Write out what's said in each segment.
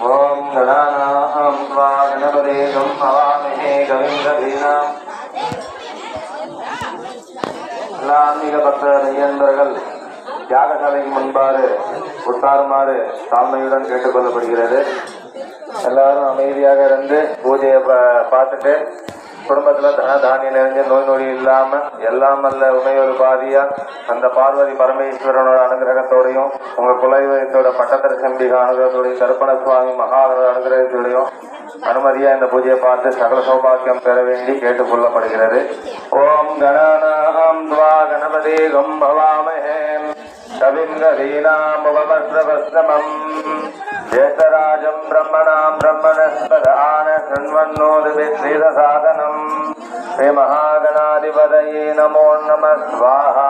ओम गणानां त्वा गणपतिं हवामहे कविं कवीनाम् ஆன்மீக பக்த நெய்யன்பர்கள் தியாகசாலைக்கு முன்பாறு உட்காருமாறு தாழ்மையுடன் கேட்டுக்கொள்ளப்படுகிறது. எல்லாரும் அமைதியாக இருந்து பூஜையை பார்த்துட்டு குடும்பத்துல தானியம் நிறைஞ்ச நோய் நொடி இல்லாம எல்லாம் அல்ல உமையொரு பாதியா அந்த பார்வதி பரமேஸ்வரனோட அனுகிரகத்தோடையும் உங்க குலதெய்வத்தோட பட்டத்தர செம்பிகா அனுகிரகத்தோடையும் கருப்பண சுவாமி மகாதர அனுகிரகத்தோடையும் அனுமதியா இந்த பூஜையை பார்த்து சகல சௌபாக்கியம் பெற வேண்டி கேட்டுக்கொள்ளப்படுகிறது. ஓம் கணானாம் த்வா கணபதீகம் பவாமஹே கவிம் கவீனாமுபமஸ்ரவஸ்தமம் ஜேஷ்டராஜம் பிரம்மணாம் பிரம்மணஸ்பதான ஷண்வன்னோதிபிஸ்ரீதசாதனம் ஸ்ரீ மகாகணாதிபதயே நமோ நமः ஸ்வாஹா.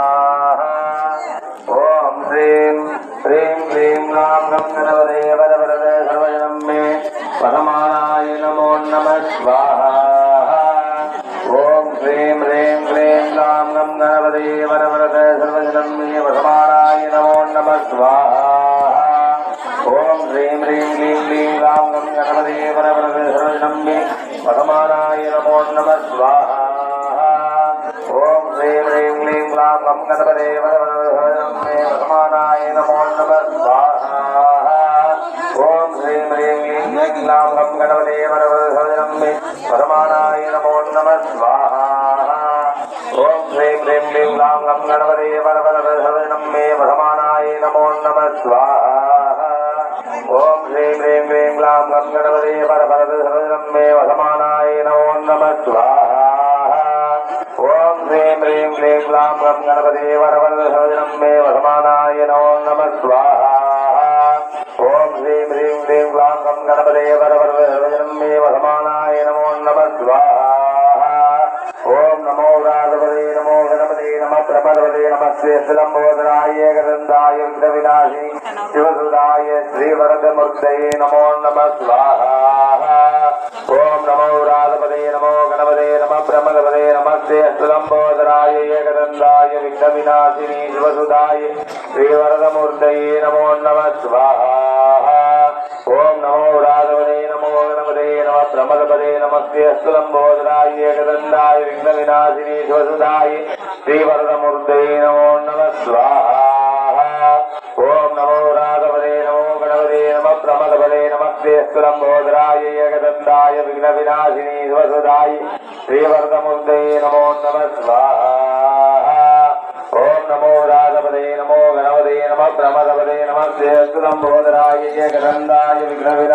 ஓம் ஸ்ரீம் ஸ்ரீம் க்ளீம் லாம் கம் கணபதே வரவரதே சர்வஜனம் மே பரமானாய நமோ நமः ஸ்வாஹா. ஓம் ஸ்ரீம் க்ளீம் க்ளீம் லாம் கம் கணபதே வரவரதே சர்வஜனம் மே பரமானாய நமோ நமः ஸ்வாஹா. ஓம் ஸ்ரீம் க்ளீம் க்ளீம் லாம் கம் கணபதே வரவரதே சர்வஜனம் மே பரமானாய நமோ நமः ஸ்வாஹா. ஓம் ஸ்ரீம் க்ளீம் க்ளாம் கம் கணபதே வரவரதே சர்வஜனம் மே பரமானாய நமோ நமः ஸ்வாஹா. ஓம் ஸ்ரீம் க்ளீம் க்ளாம் கம் கணபதே வரவரதே சர்வஜனம் மே பரமானாய நமோ நமः ஸ்வாஹா. ஓம் ஸ்ரீம் க்ளீம் க்ளாம் கம் கணபதே வரவரதே சர்வஜனம் மே பரமானாய நமோ நமः ஸ்வாஹா. ஓம் ஸ்ரீம் க்ளீம் க்ளாம் கம் கணபதே வரவரதே சர்வஜனம் மே பரமானாய நமோ நமः ஸ்வாஹா. ஓம் ஸ்ரீம் க்ளீம் க்ளாம் கம் கணபதே வரவரதே சர்வஜனம் மே பரமானாய நமோ நமः ஸ்வாஹா. ஓம் ஸ்ரீம் க்ளீம் க்ளாம் கம் கணபதே வரவரதே சர்வஜனம் மே பரமானாய நமோ நமः ஸ்வாஹா. ஓம் நமோ ராதபதே நமோ கணபதே நம பிரபதபதே நமஸ்தே ஸ்ரீலம்போதராய ஏகதந்தாய விக்னவிநாசினி சிவசுதாய ஸ்ரீவரதமூர்த்தயே நமோ நமः ஸ்வாஹா. ஓம் நமோ ராதபதே நமோ கணபதே நம பிரமதபதே நமஸ்தே ஸ்ரீலம்போதராய ஏகதந்தாய விக்னவிநாசினி சிவசுதாய ஸ்ரீவரதமூர்த்தயே நமோ நமः ஸ்வாஹா. ஓம் நமோ ராதபதே நமோ கணபதே நம பிரமதபதே நமஸ்தே ஸ்ரீலம்போதராய ஏகதந்தாய விக்னவிநாசினி சிவசுதாய ஸ்ரீவரதமூர்த்தயே நமோ நமः ஸ்வாஹா. ஓம் நமோ ராதபதே நமோ கணபதே நம பிரமதபதே நமஸ்தே ஸ்ரீலம்போதராய ஏகதந்தாய விக்னவிநாசினி சிவசுதாய ஸ்ரீவரதமூர்த்தயே நமோ நமः ஸ்வாஹா. ஓம் நமோ ராதபதே நமோ கணபதே நம பிரமதபதே நமஸ்தே ஸ்ரீலம்போதராய ஏகதந்தாய விக்னவிநாசினி